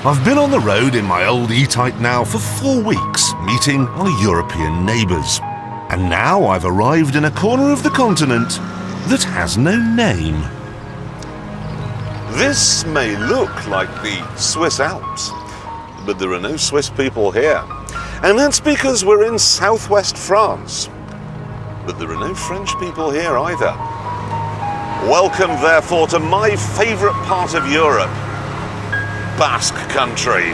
I've been on the road in my old E-Type now for 4 weeks, meeting our European neighbours. And now I've arrived in a corner of the continent that has no name. This may look like the Swiss Alps, but there are no Swiss people here. And that's because we're in southwest France. But there are no French people here either. Welcome, therefore, to my favourite part of Europe, Basque Country.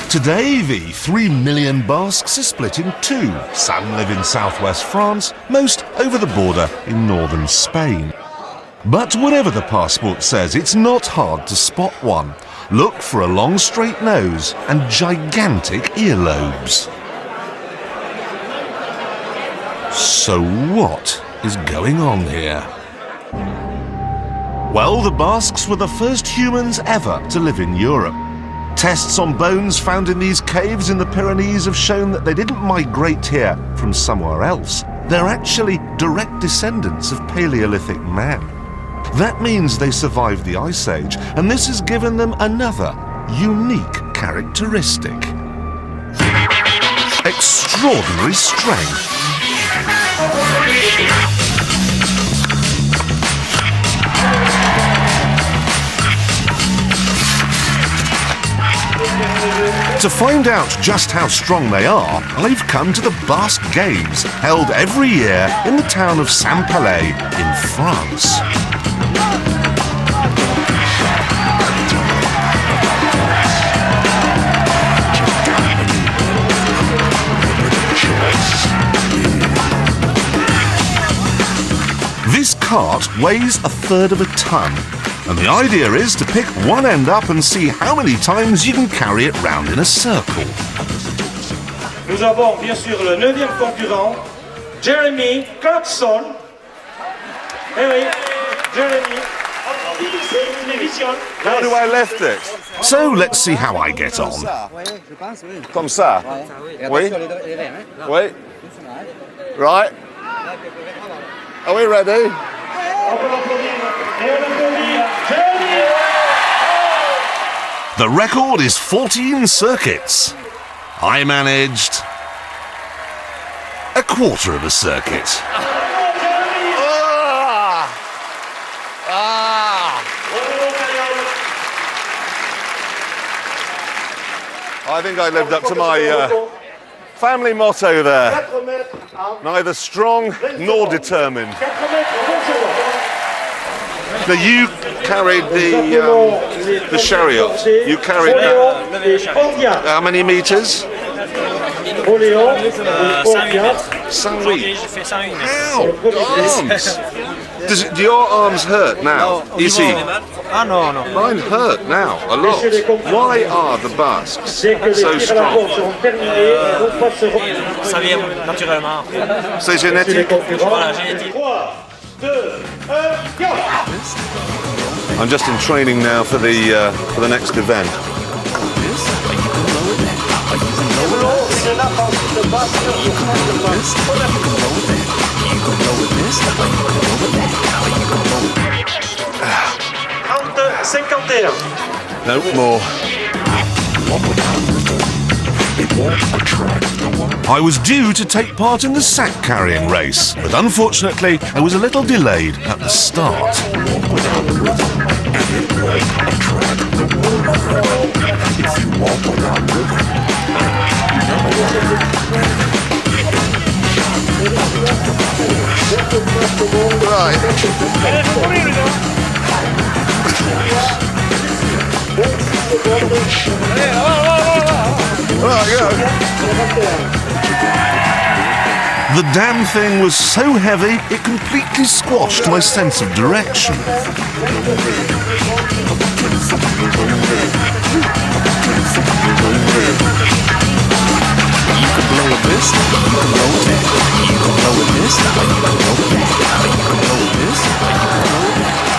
Today, the 3 million Basques are split in two. Some live in southwest France, most over the border in northern Spain. But whatever the passport says, it's not hard to spot one. Look for a long straight nose and gigantic earlobes. So what is going on here? Well, the Basques were the first humans ever to live in Europe. Tests on bones found in these caves in the Pyrenees have shown that they didn't migrate here from somewhere else. They're actually direct descendants of Paleolithic man. That means they survived the Ice Age, and this has given them another unique characteristic. Extraordinary strength. To find out just how strong they are, I've come to the Basque Games, held every year in the town of San Sebastian in France. This cart weighs 1/3 of a ton, and the idea is to pick one end up and see how many times you can carry it round in a circle. Nous avons bien sûr le 9e concurrent, Jeremy Clarkson. Eh oui, Jeremy. How do I lift it? So let's see how I get on. Comme ça? Oui? Oui? Right? Are we ready? The record is 14 circuits. I managed a quarter of a circuit. I think I lived up to my family motto there. Neither strong nor determined. So you carried the chariot. You carried that. How many meters? 108. Ow! Arms! Do your arms hurt now? You see? No. Mine hurt now a lot. Why are the Basques so strong? Ça vient naturellement. C'est génétique? Voilà, génétique. I'm just in training now for the next event. No more. I was due to take part in the sack carrying race, but unfortunately I was a little delayed at the start. The damn thing was so heavy, it completely squashed my sense of direction.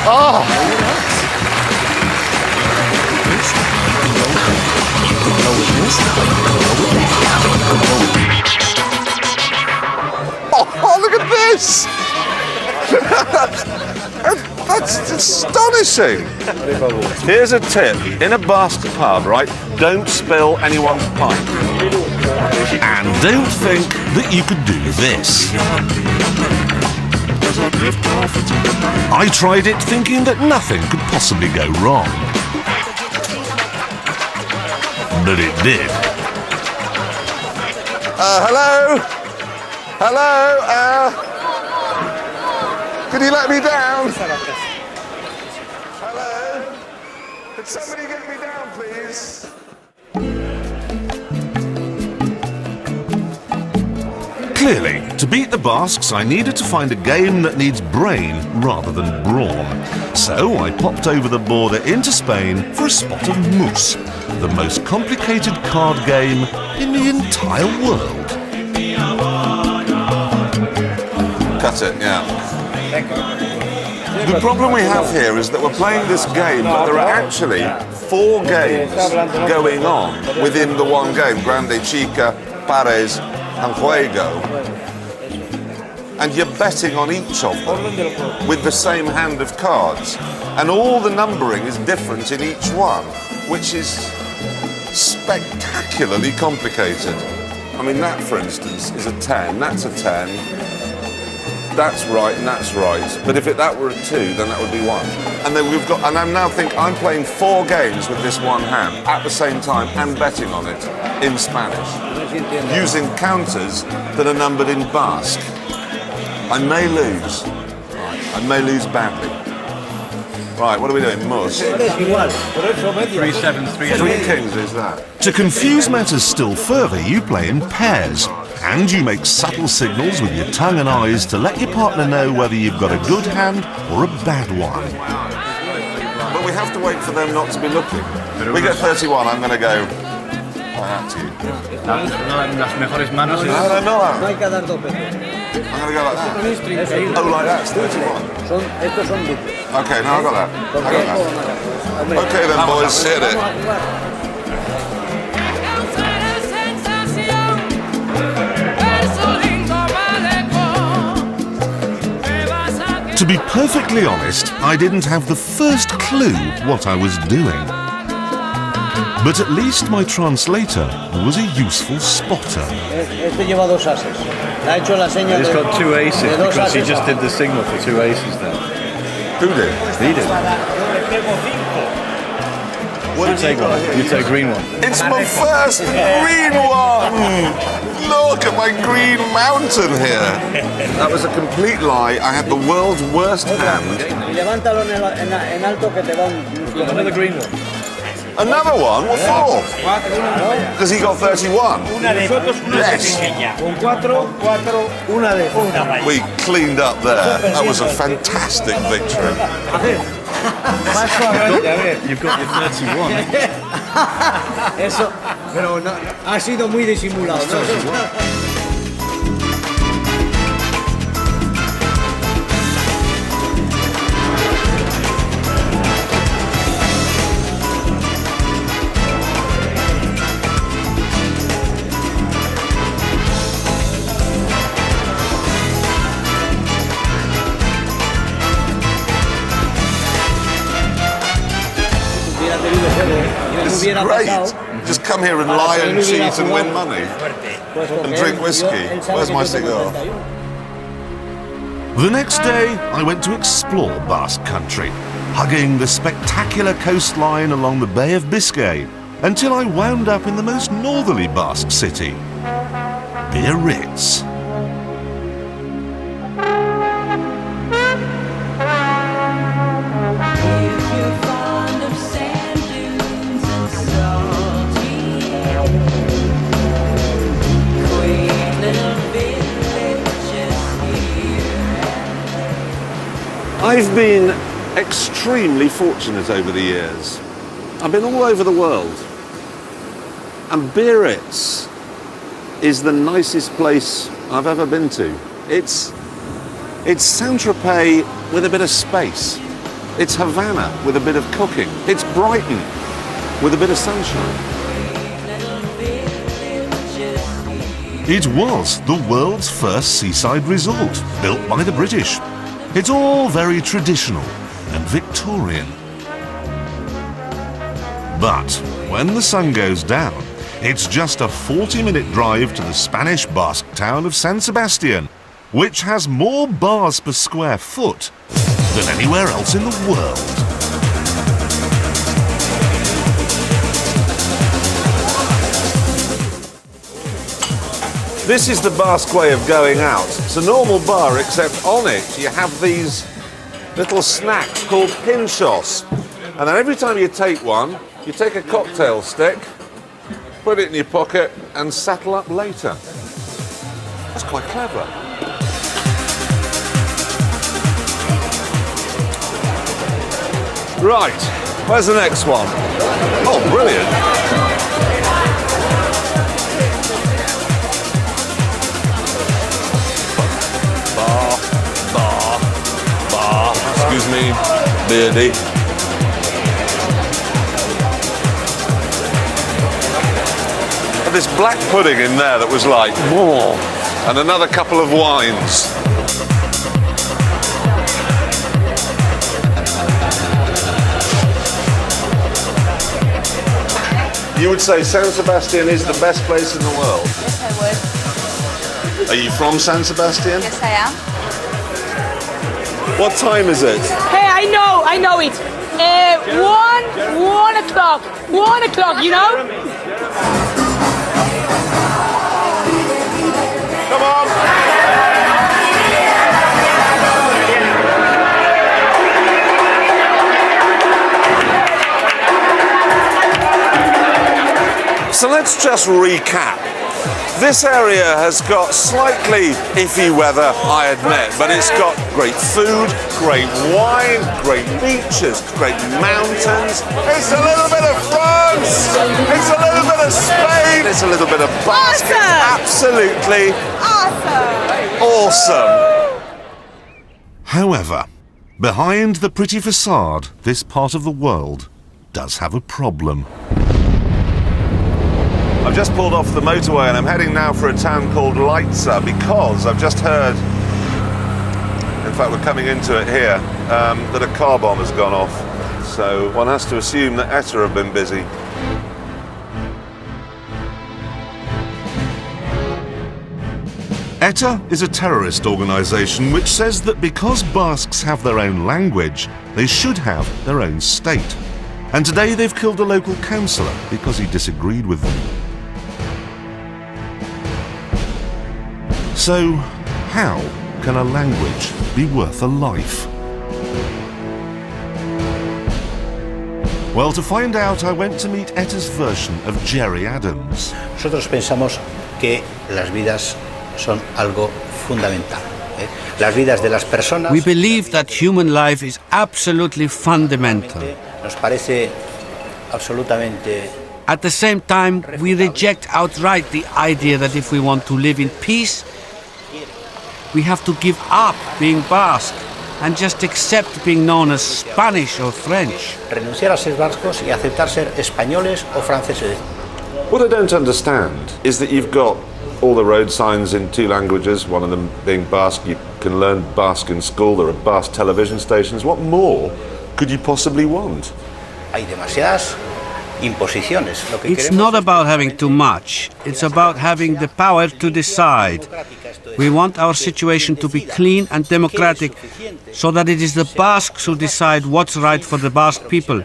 Oh! this? That's astonishing. Here's a tip. In a Basque pub, right, don't spill anyone's pint. And don't think that you could do this. I tried it thinking that nothing could possibly go wrong. But it did. Hello? Hello? Can you let me down? Hello? Could somebody get me down, please? Clearly, to beat the Basques, I needed to find a game that needs brain rather than brawn. So I popped over the border into Spain for a spot of Mus, the most complicated card game in the entire world. Cut it, yeah. The problem we have here is that we're playing this game, but there are actually 4 games going on within the one game. Grande, Chica, Pares, and Juego. And you're betting on each of them with the same hand of cards. And all the numbering is different in each one, which is spectacularly complicated. I mean, that, for instance, is a 10. That's a 10. That's right, and that's right. But if that were a 2, then that would be 1. And then we've got, and I'm now thinking, I'm playing 4 games with this one hand at the same time and betting on it in Spanish, using counters that are numbered in Basque. I may lose. I may lose badly. Right, what are we doing? Mus. 3, 7, 3, 3 kings is that. To confuse matters still further, you play in pairs. And you make subtle signals with your tongue and eyes to let your partner know whether you've got a good hand or a bad one. But we have to wait for them not to be looking. We get 31, I'm going to go like that to you. Las mejores manos. No, I'm going to go like that. Oh, like that, it's 31. Okay, now I got that. Okay then, boys, hit it. To be perfectly honest, I didn't have the first clue what I was doing. But at least my translator was a useful spotter. He's got 2 aces because he just did the signal for 2 aces there. Who did? He did. You take one. You take green one. It's my first green one! Look at my green mountain here. That was a complete lie. I had the world's worst hand. Another green one. Another one? What for? Because he got 31. Yes. We cleaned up there. That was a fantastic victory. You've got your 31. Eso, pero no, ha sido muy disimulado, ¿no? It's great. Just come here and lie and cheat and win money. And drink whiskey. Where's my cigar? The next day, I went to explore Basque Country, hugging the spectacular coastline along the Bay of Biscay, until I wound up in the most northerly Basque city, Biarritz. I've been extremely fortunate over the years. I've been all over the world. And Biarritz is the nicest place I've ever been to. It's Saint-Tropez with a bit of space. It's Havana with a bit of cooking. It's Brighton with a bit of sunshine. It was the world's first seaside resort, built by the British. It's all very traditional and Victorian. But when the sun goes down, it's just a 40-minute drive to the Spanish Basque town of San Sebastian, which has more bars per square foot than anywhere else in the world. This is the Basque way of going out. It's a normal bar, except on it you have these little snacks called pinchos. And then every time you take one, you take a cocktail stick, put it in your pocket and settle up later. That's quite clever. Right, where's the next one? Oh, brilliant. Bar. Excuse me, beardy. This black pudding in there that was like, whoa, and another couple of wines. You would say San Sebastian is the best place in the world? Yes, I would. Are you from San Sebastian? Yes, I am. What time is it? Hey, I know it. 1 o'clock. 1 o'clock, you know? Come on! So let's just recap. This area has got slightly iffy weather, I admit, but it's got great food, great wine, great beaches, great mountains. It's a little bit of France, it's a little bit of Spain, it's a little bit of Basque. Awesome. It's absolutely awesome. However, behind the pretty facade, this part of the world does have a problem. I've just pulled off the motorway and I'm heading now for a town called Leitza because I've just heard, in fact we're coming into it here, that a car bomb has gone off. So one has to assume that ETA have been busy. ETA is a terrorist organisation which says that because Basques have their own language, they should have their own state. And today they've killed a local councillor because he disagreed with them. So, how can a language be worth a life? Well, to find out, I went to meet ETA's version of Gerry Adams. Nosotros pensamos que las vidas son algo fundamental. Las vidas de las personas. We believe that human life is absolutely fundamental. Nos parece absolutamente. At the same time, we reject outright the idea that if we want to live in peace, we have to give up being Basque and just accept being known as Spanish or French. Renunciar a ser vascos y aceptar ser españoles o franceses. What I don't understand is that you've got all the road signs in 2 languages, one of them being Basque. You can learn Basque in school, there are Basque television stations. What more could you possibly want? Hay demasiadas imposiciones. It's not about having too much, it's about having the power to decide. We want our situation to be clean and democratic so that it is the Basques who decide what's right for the Basque people.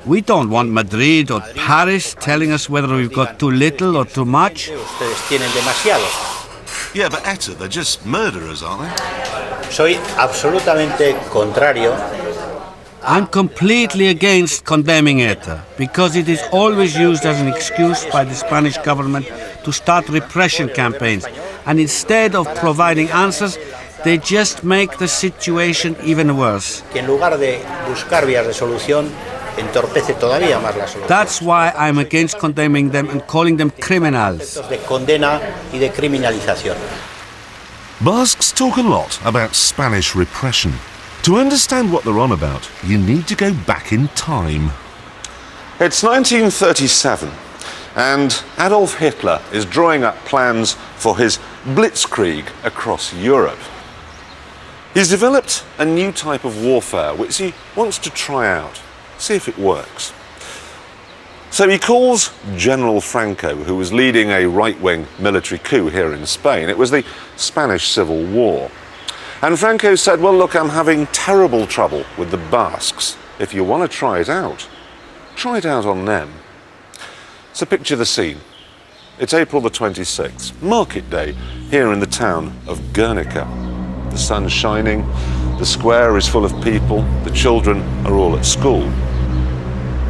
We don't want Madrid or Paris telling us whether we've got too little or too much. Yeah, but ETA, they're just murderers, aren't they? Soy absolutamente contrario. I'm completely against condemning ETA, because it is always used as an excuse by the Spanish government to start repression campaigns. And instead of providing answers, they just make the situation even worse. Que en lugar de buscar vías de solución, entorpece todavía más la solución. That's why I'm against condemning them and calling them criminals. De condena y de criminalización. Basques talk a lot about Spanish repression. To understand what they're on about, you need to go back in time. It's 1937, and Adolf Hitler is drawing up plans for his blitzkrieg across Europe. He's developed a new type of warfare which he wants to try out, see if it works. So he calls General Franco, who was leading a right-wing military coup here in Spain. It was the Spanish Civil War. And Franco said, well, look, I'm having terrible trouble with the Basques. If you want to try it out on them. So picture the scene. It's April the 26th, market day here in the town of Guernica. The sun's shining, the square is full of people, the children are all at school.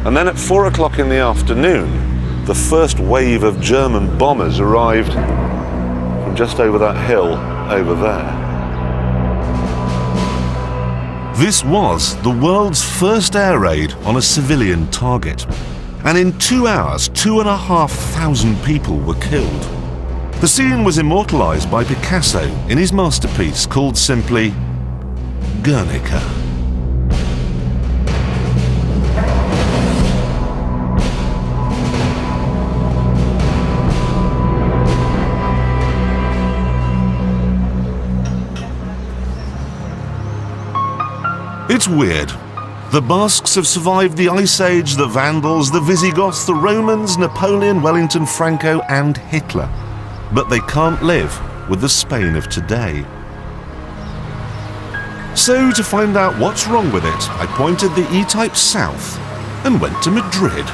And then at 4 o'clock in the afternoon, the first wave of German bombers arrived from just over that hill over there. This was the world's first air raid on a civilian target. And in 2 hours, 2,500 people were killed. The scene was immortalized by Picasso in his masterpiece called simply Guernica. It's weird. The Basques have survived the Ice Age, the Vandals, the Visigoths, the Romans, Napoleon, Wellington, Franco and Hitler. But they can't live with the Spain of today. So to find out what's wrong with it, I pointed the E-Type south and went to Madrid.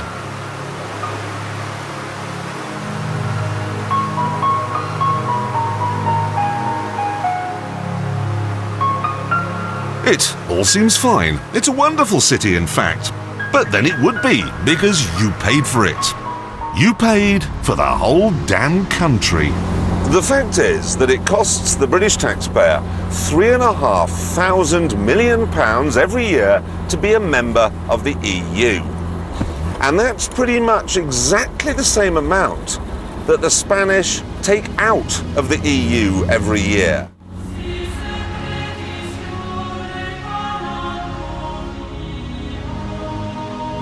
It all seems fine. It's a wonderful city, in fact. But then it would be, because you paid for it. You paid for the whole damn country. The fact is that it costs the British taxpayer £3,500 million every year to be a member of the EU. And that's pretty much exactly the same amount that the Spanish take out of the EU every year.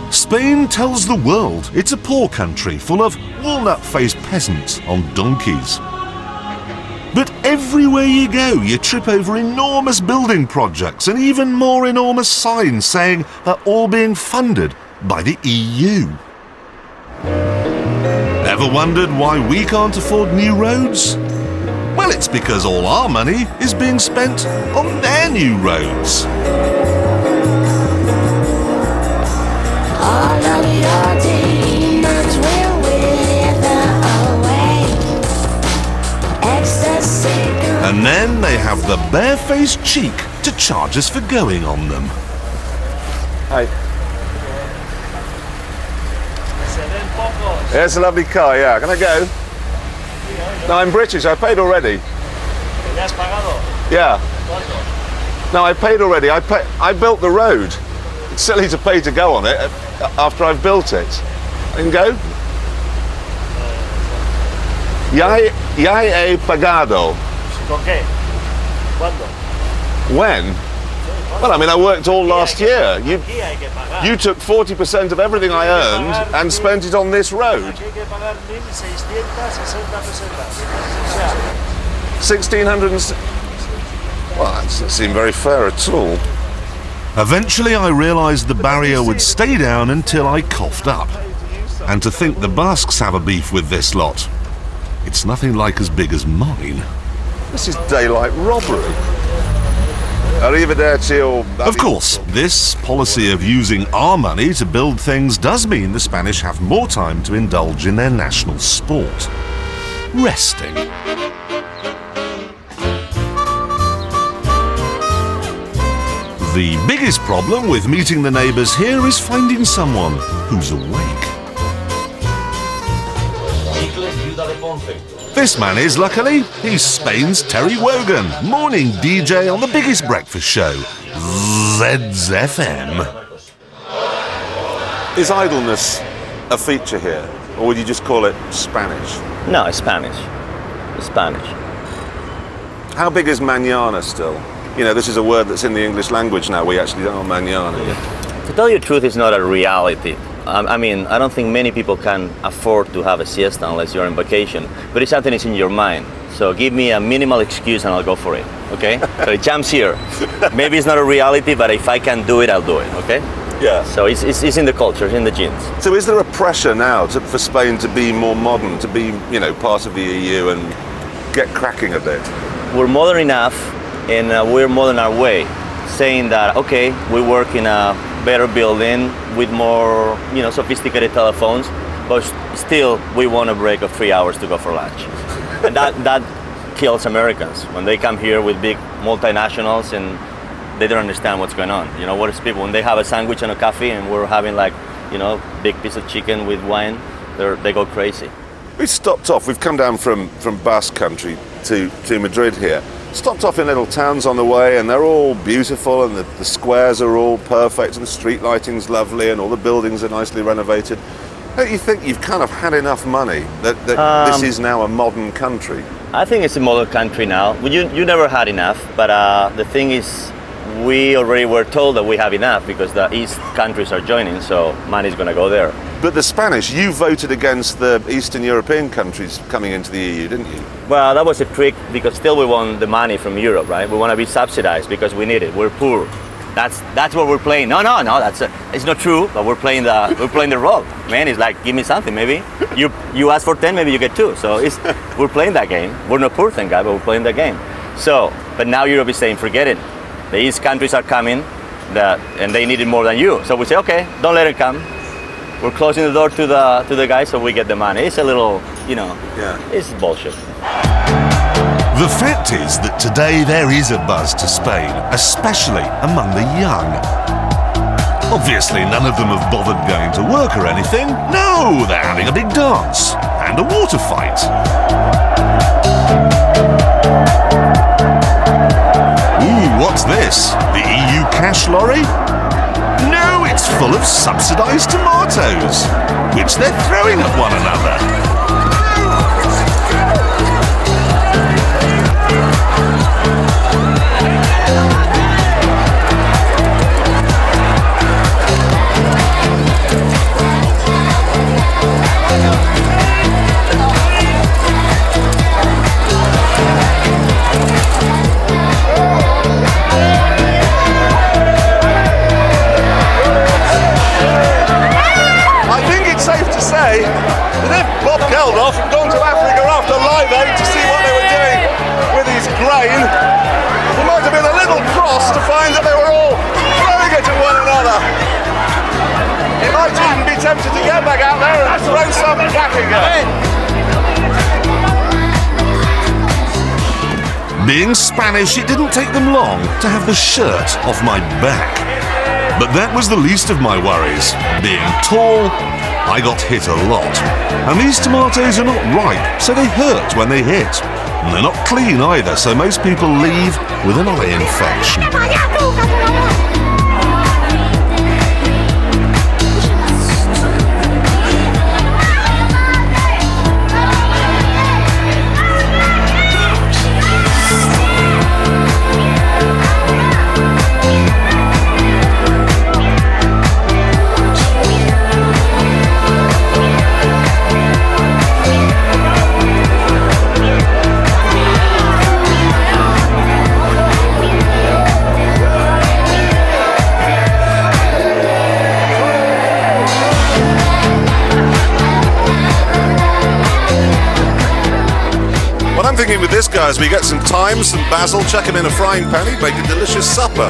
Spain tells the world it's a poor country full of walnut-faced peasants on donkeys. But everywhere you go, you trip over enormous building projects and even more enormous signs saying they're all being funded by the EU. Ever wondered why we can't afford new roads? Well, it's because all our money is being spent on their new roads. All of your demons will wither away. Ecstasy. And then they have the barefaced cheek to charge us for going on them. Hi. Yeah, it's a lovely car, yeah. Can I go? No, I'm British. I paid already. Yeah. No, I paid already. I built the road. It's silly to pay to go on it after I've built it. I can go? Ya he pagado. ¿Con qué? ¿Cuándo? When? Well, I mean, I worked all last year. You took 40% of everything I earned and spent it on this road. 1,600. Well, that doesn't seem very fair at all. Eventually, I realised the barrier would stay down until I coughed up. And to think the Basques have a beef with this lot. It's nothing like as big as mine. This is daylight robbery. Of course, this policy of using our money to build things does mean the Spanish have more time to indulge in their national sport. Resting. The biggest problem with meeting the neighbours here is finding someone who's awake. This man is, luckily, he's Spain's Terry Wogan, morning DJ on the biggest breakfast show, ZFM. Is idleness a feature here, or would you just call it Spanish? No, it's Spanish. It's Spanish. How big is mañana still? You know, this is a word that's in the English language now. We actually don't know mañana yet. To tell you the truth, it's not a reality. I mean, I don't think many people can afford to have a siesta unless you're on vacation, but it's something that's in your mind. So give me a minimal excuse and I'll go for it, okay? So it jumps here. Maybe it's not a reality, but if I can do it, I'll do it, okay? Yeah. So it's in the culture, it's in the genes. So is there a pressure now for Spain to be more modern, to be, part of the EU and get cracking a bit? We're modern enough, and we're modern our way, saying that, okay, we work in a better building with more, sophisticated telephones, but still we want a break of 3 hours to go for lunch. And that kills Americans when they come here with big multinationals and they don't understand what's going on. What is people when they have a sandwich and a coffee and we're having big piece of chicken with wine, they go crazy. We stopped off. We've come down from Basque Country to Madrid here. Stopped off in little towns on the way, and they're all beautiful, and the squares are all perfect, and the street lighting's lovely, and all the buildings are nicely renovated. Don't you think you've kind of had enough money that this is now a modern country? I think it's a modern country now. You never had enough, but the thing is, we already were told that we have enough because the East countries are joining, so money's going to go there. But the Spanish, you voted against the Eastern European countries coming into the EU, didn't you? Well, that was a trick because still we want the money from Europe, right? We want to be subsidized because we need it. We're poor. That's what we're playing. No. It's not true. But we're playing the role. Man, it's like give me something. Maybe you ask for 10, maybe you get 2. So we're playing that game. We're not poor, thank God, but we're playing that game. So, but now Europe is saying, forget it. The East countries are coming, and they need it more than you. So we say, okay, don't let it come. We're closing the door to the guys so we get the money. It's a little, it's bullshit. The fact is that today there is a buzz to Spain, especially among the young. Obviously, none of them have bothered going to work or anything. No, they're having a big dance and a water fight. Ooh, what's this? The EU cash lorry? No, it's full of subsidised tomatoes, which they're throwing at one another. Had gone to Africa after Live Aid to see what they were doing with his grain. He might have been a little cross to find that they were all throwing it at one another. He might even be tempted to get back out there and throw some back again. Being Spanish, it didn't take them long to have the shirt off my back. But that was the least of my worries. Being tall, I got hit a lot. And these tomatoes are not ripe, so they hurt when they hit. And they're not clean either, so most people leave with an eye infection. Thinking with this guy is we get some thyme, some basil, chuck him in a frying pan, he'd make a delicious supper.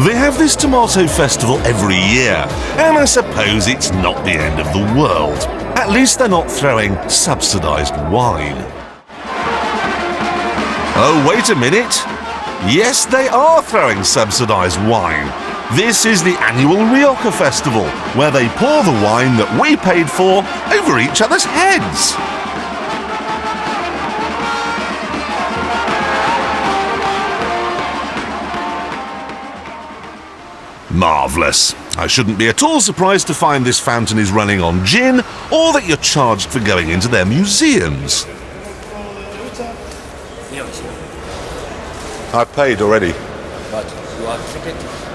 They have this tomato festival every year, and I suppose it's not the end of the world. At least they're not throwing subsidised wine. Oh, wait a minute. Yes, they are throwing subsidised wine. This is the annual Rioja festival, where they pour the wine that we paid for over each other's heads. Marvellous. I shouldn't be at all surprised to find this fountain is running on gin, or that you're charged for going into their museums. I've paid already. But you are ticket?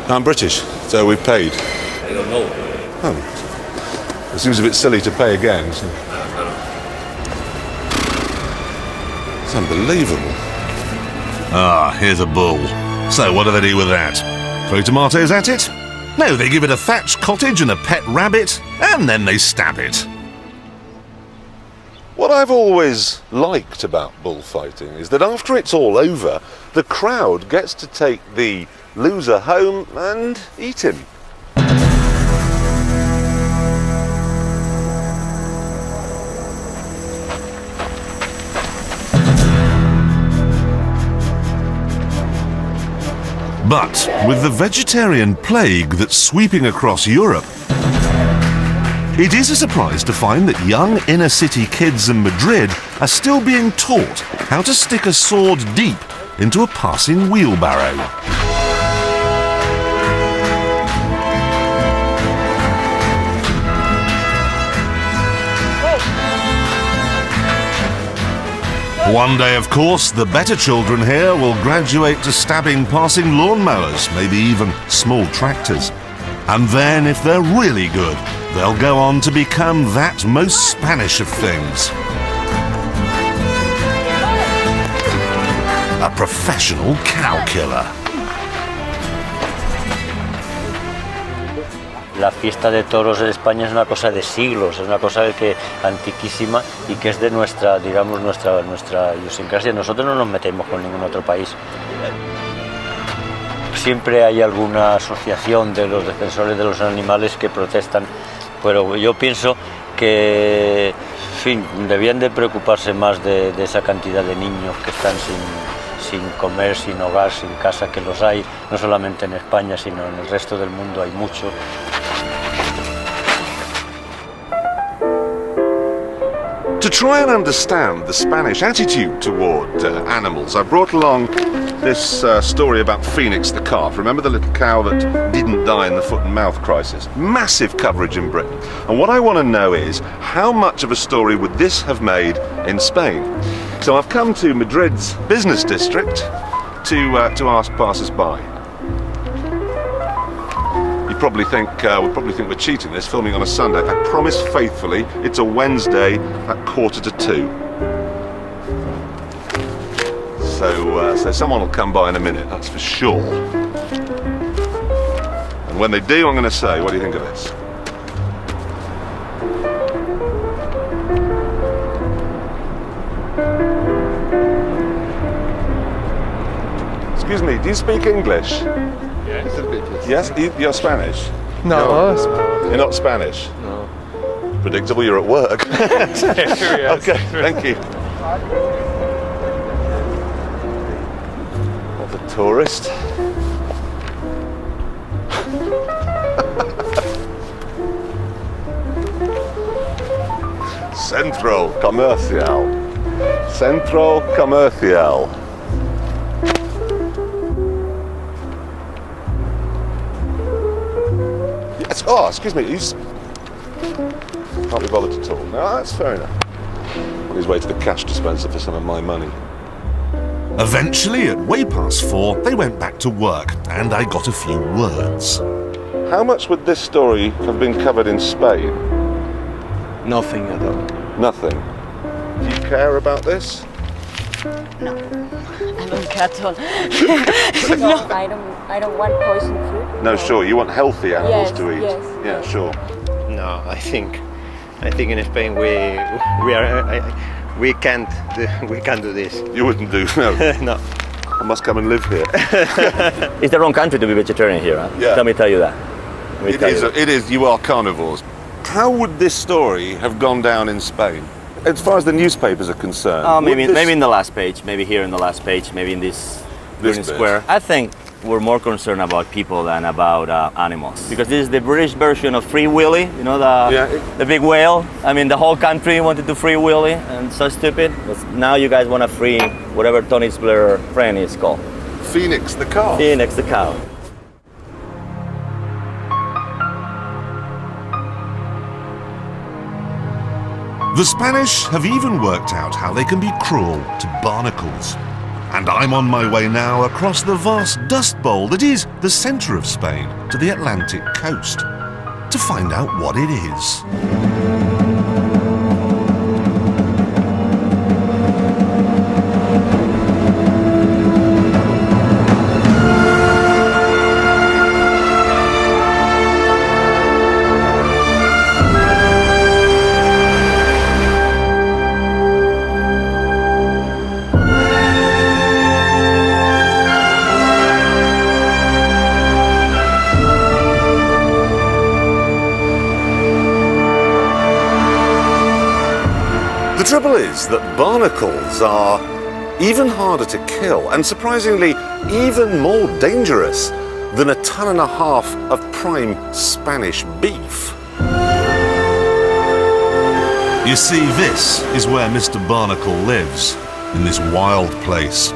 I'm British, so we've paid. I don't know. Oh. It seems a bit silly to pay again. So. It's unbelievable. Ah, here's a bull. So what do they do with that? Throw tomatoes at it? No, they give it a thatched cottage and a pet rabbit, and then they stab it. What I've always liked about bullfighting is that after it's all over, the crowd gets to take the loser home and eat him. But with the vegetarian plague that's sweeping across Europe, it is a surprise to find that young inner-city kids in Madrid are still being taught how to stick a sword deep into a passing wheelbarrow. One day, of course, the better children here will graduate to stabbing passing lawnmowers, maybe even small tractors. And then, if they're really good, they'll go on to become that most Spanish of things. A professional cow killer. La fiesta de toros en España es una cosa de siglos, es una cosa que antiquísima y que es de nuestra, digamos, nuestra idiosincrasia. Nosotros no nos metemos con ningún otro país. Siempre hay alguna asociación de los defensores de los animales que protestan, pero yo pienso que, en fin, debían de preocuparse más de esa cantidad de niños que están sin comer, sin hogar, sin casa, que los hay, no solamente en España, sino en el resto del mundo hay muchos. To try and understand the Spanish attitude toward animals, I brought along this story about Phoenix the calf. Remember the little cow that didn't die in the foot and mouth crisis? Massive coverage in Britain. And what I want to know is, how much of a story would this have made in Spain? So I've come to Madrid's business district to ask passers-by. You probably think we're cheating this, filming on a Sunday. I promise faithfully, it's a Wednesday at 1:45. So someone will come by in a minute, that's for sure. And when they do, I'm going to say, what do you think of this? Excuse me, do you speak English? Yes, a bit. Yes? You're Spanish? No. You're not Spanish? No. Predictable, you're at work. Yes. Okay, thank you. What a tourist. Centro Comercial. Centro Comercial. Yes. Oh, excuse me. Can't be bothered to talk. No, that's fair enough. On his way to the cash dispenser for some of my money. Eventually, at way past 4, they went back to work, and I got a few words. How much would this story have been covered in Spain? Nothing at all. Nothing. Do you care about this? No, I don't care at all. No, I don't want poison food. No, sure. You want healthy animals to eat. Yes. Yeah, sure. No, I think in Spain we can't do this. You wouldn't do no. No. I must come and live here. It's the wrong country to be vegetarian here, huh? Yeah. Let me tell you that. It is. You are carnivores. How would this story have gone down in Spain? As far as the newspapers are concerned. Maybe in the last page, maybe here in the last page, maybe in this green square. I think we're more concerned about people than about animals. Because this is the British version of Free Willy, you know, the big whale. I mean, the whole country wanted to free Willy, and so stupid. But now you guys want to free whatever Tony Blair friend is called. Phoenix the cow. Phoenix the cow. The Spanish have even worked out how they can be cruel to barnacles. And I'm on my way now across the vast dust bowl that is the centre of Spain to the Atlantic coast to find out what it is. trouble is that barnacles are even harder to kill and surprisingly even more dangerous than 1.5 tons of prime Spanish beef. You see, this is where Mr. Barnacle lives, in this wild place.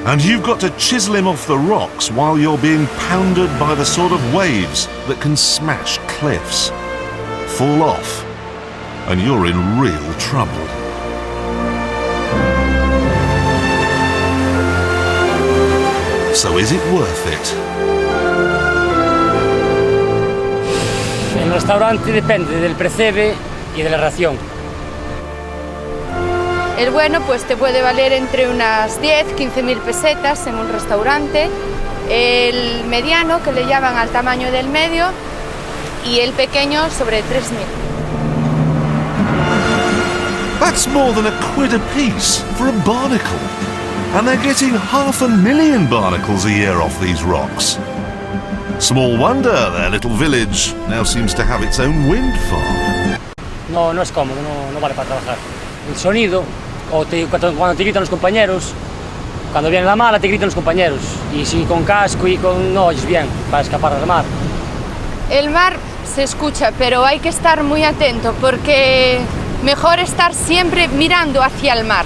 And you've got to chisel him off the rocks while you're being pounded by the sort of waves that can smash cliffs. Fall off, and you're in real trouble. So is it worth it? El restaurante depende del precebe y de la ración. El bueno pues te puede valer entre unas 10-15.000 pesetas en un restaurante, el mediano que le llaman al tamaño del medio y el pequeño sobre 3.000. That's more than £1 apiece for a barnacle. And they're getting 500,000 barnacles a year off these rocks. Small wonder their little village now seems to have its own wind farm. No, no es cómodo, no vale para trabajar. El sonido, cuando te gritan los compañeros, cuando viene la mala te gritan los compañeros. Y si con casco y no oyes bien para escapar del mar. El mar se escucha, pero hay que estar muy atento porque mejor estar siempre mirando hacia el mar.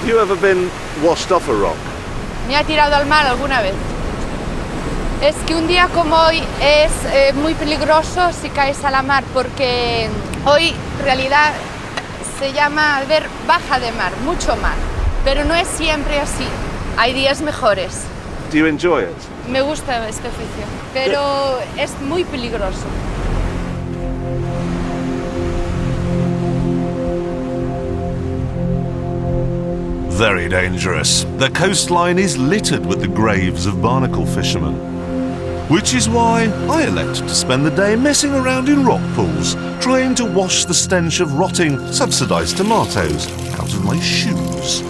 Have you ever been washed off a rock? Me ha tirado al mar alguna vez. Es que un día como hoy es muy peligroso si caes a la mar porque hoy en realidad se llama ver baja de mar, mucho mar, pero no es siempre así, hay días mejores. Do you enjoy it? Me gusta este oficio, pero es muy peligroso. Very dangerous. The coastline is littered with the graves of barnacle fishermen. Which is why I elected to spend the day messing around in rock pools, trying to wash the stench of rotting, subsidised tomatoes out of my shoes.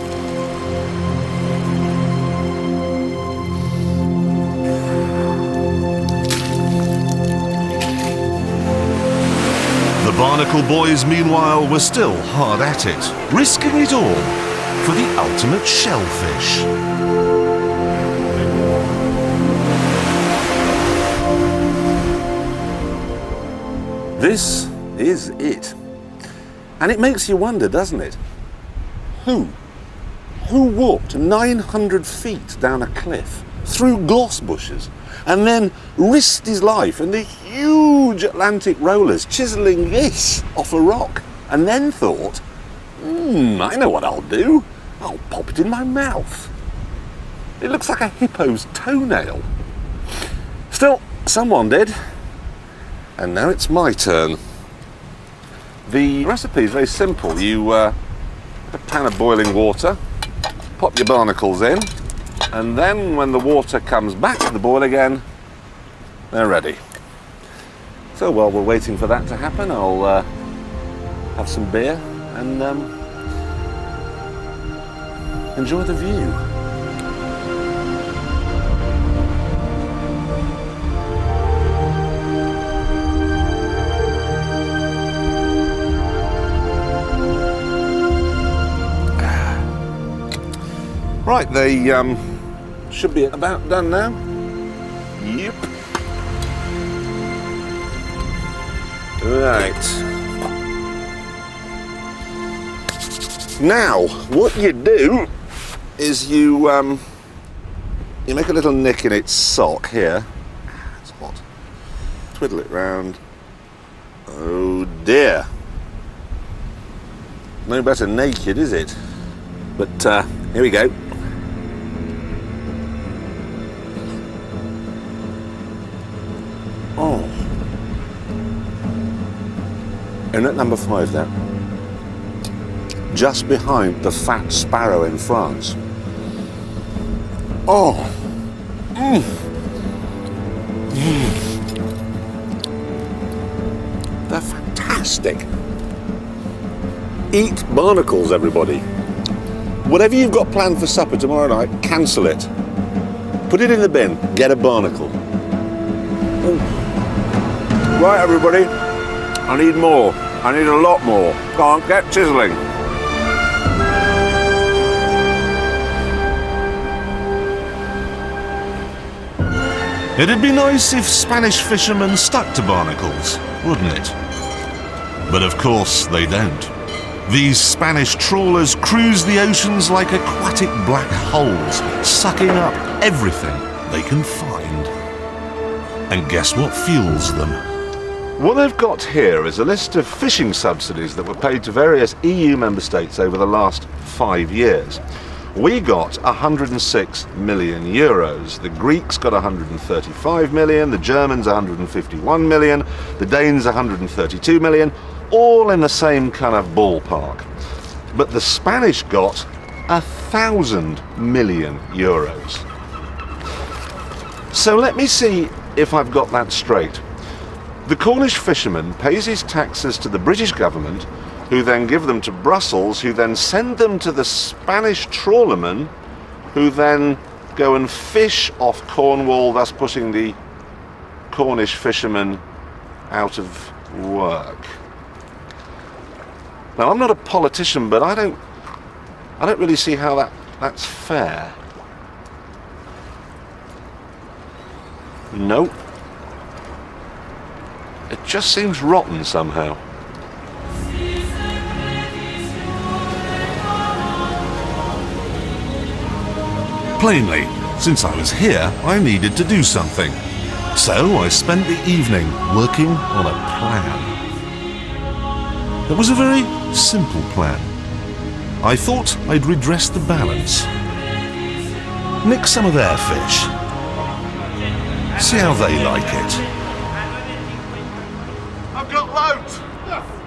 The barnacle boys, meanwhile, were still hard at it, risking it all for the ultimate shellfish. This is it. And it makes you wonder, doesn't it? Who walked 900 feet down a cliff, through gloss bushes, and then risked his life in the huge Atlantic rollers, chiselling this off a rock, and then thought, I know what I'll do. I'll pop it in my mouth. It looks like a hippo's toenail. Still, someone did. And now it's my turn. The recipe is very simple. You put a pan of boiling water, pop your barnacles in, and then when the water comes back to the boil again, they're ready. So while we're waiting for that to happen, I'll have some beer and enjoy the view. Right, they should be about done now. Yep. Right. Now, what you do is you make a little nick in its sock here. It's hot. Twiddle it round. Oh dear. No better naked, is it? But here we go. Oh. In at number 5 there. Just behind the fat sparrow in France. Oh. They're fantastic. Eat barnacles, everybody. Whatever you've got planned for supper tomorrow night, cancel it. Put it in the bin, get a barnacle. Right, everybody, I need more. I need a lot more. Can't get chiseling. It'd be nice if Spanish fishermen stuck to barnacles, wouldn't it? But of course they don't. These Spanish trawlers cruise the oceans like aquatic black holes, sucking up everything they can find. And guess what fuels them? What they've got here is a list of fishing subsidies that were paid to various EU member states over the last 5 years. We got 106 million euros. The Greeks got 135 million, the Germans 151 million, the Danes 132 million, all in the same kind of ballpark. But the Spanish got 1,000 million euros. So let me see if I've got that straight. The Cornish fisherman pays his taxes to the British government, who then give them to Brussels, who then send them to the Spanish trawlermen, who then go and fish off Cornwall, thus putting the Cornish fishermen out of work. Now, I'm not a politician, but I don't really see how that's fair. No. It just seems rotten somehow. Plainly, since I was here, I needed to do something. So I spent the evening working on a plan. It was a very simple plan. I thought I'd redress the balance. Nick some of their fish. See how they like it. I've got loads!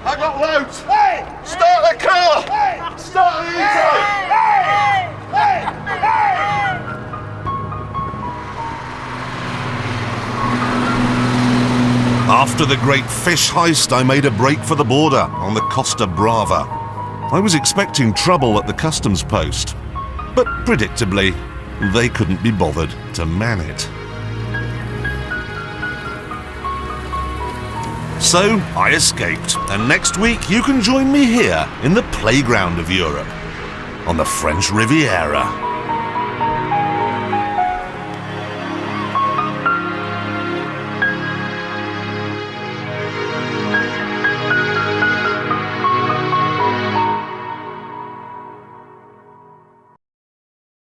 I've got loads! Hey! Start the car! Hey! Start the E-Type! Hey! Hey! Hey! After the great fish heist, I made a break for the border on the Costa Brava. I was expecting trouble at the customs post, but predictably, they couldn't be bothered to man it. So I escaped, and next week you can join me here in the playground of Europe, on the French Riviera.